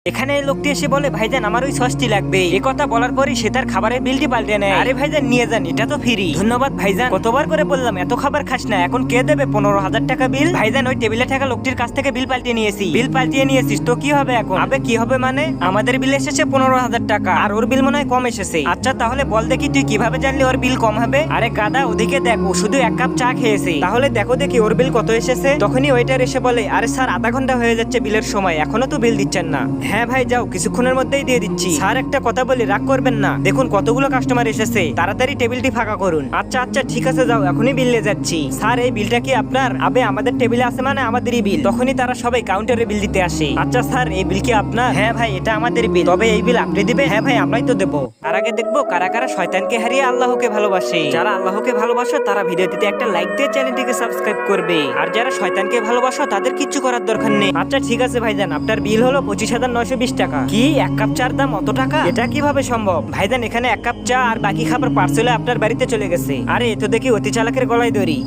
এখানে এই লোকটি এসে বলে ভাইজান আমার ওই সসটি লাগবে। এ কথা বলার পরই সে তার খাবারের বিলটি পাল্টে নেয়। আরে ভাইজান নিয়ে যান, এটা তো ফ্রি। ধন্যবাদ ভাইজান, কতবার করে বললাম এত খাবার খাস না, এখন কে দেবে 15,000 টাকা বিল? ভাইজান ওই টেবিলে থাকা লোকটির কাছ থেকে বিল পাল্টে নিয়েছি। বিল পাল্টিয়ে নিয়েছিস তো কি হবে এখন? আবে কি হবে মানে, আমাদের বিল এসেছে 15,000 টাকা আর ওর বিল মনে হয় কম এসেছে। আচ্ছা তাহলে বল দেখি তুই কিভাবে জানলি ওর বিল কম হবে? আরে গাদা ওদিকে দেখ, ও শুধু 1 কাপ চা খেয়েছে, তাহলে দেখো দেখি ওর বিল কত এসেছে। তখনই ওয়েটার এসে বলে আরে স্যার আধা ঘন্টা হয়ে যাচ্ছে বিলের সময়, এখনো তো বিল দিচ্ছেন না। হ্যাঁ ভাই যাও, কিছুক্ষণের মধ্যেই দিয়ে দিচ্ছি। স্যার একটা কথা বলি, রাগ করবেন না, দেখুন কতগুলো কাস্টমার এসেছে, তাড়াতাড়ি টেবিলটি ফাঁকা করুন। আচ্ছা আচ্ছা ঠিক আছে যাও, এখনই বিল নিয়ে যাচ্ছি। স্যার এই বিলটা কি আপনার? আবে আমাদের টেবিলে আছে মানে আমাদেরই বিল। তখনই তারা সবাই কাউন্টারে বিল দিতে আসে। আচ্ছা স্যার এই বিল কি আপনার? হ্যাঁ ভাই এটা আমাদের বিল। তবে এই বিল আপনি দিবেন? হ্যাঁ ভাই আমরাই তো দেবো। তার আগে দেখবো কারা কারা শয়তানকে হারিয়ে আল্লাহকে ভালোবাসে। যারা আল্লাহকে ভালোবাসো তারা ভিডিওটিতে একটা লাইক দিয়ে চ্যানেলটিকে সাবস্ক্রাইব করবে, আর যারা শয়তানকে ভালোবাসো তাদের কিচ্ছু করার দরকার নেই। আচ্ছা ঠিক আছে ভাইজান, আপনার বিল হলো 25,920 টাকা। কি 1 কাপ চার দাম অত টাকা? এটা কিভাবে সম্ভব? ভাইজান এখানে 1 কাপ চা আর বাকি খাবার পার্সেলে আপনার বাড়িতে চলে গেছে। আরে এ তো দেখি অতি চালাকের গলায় দড়ি।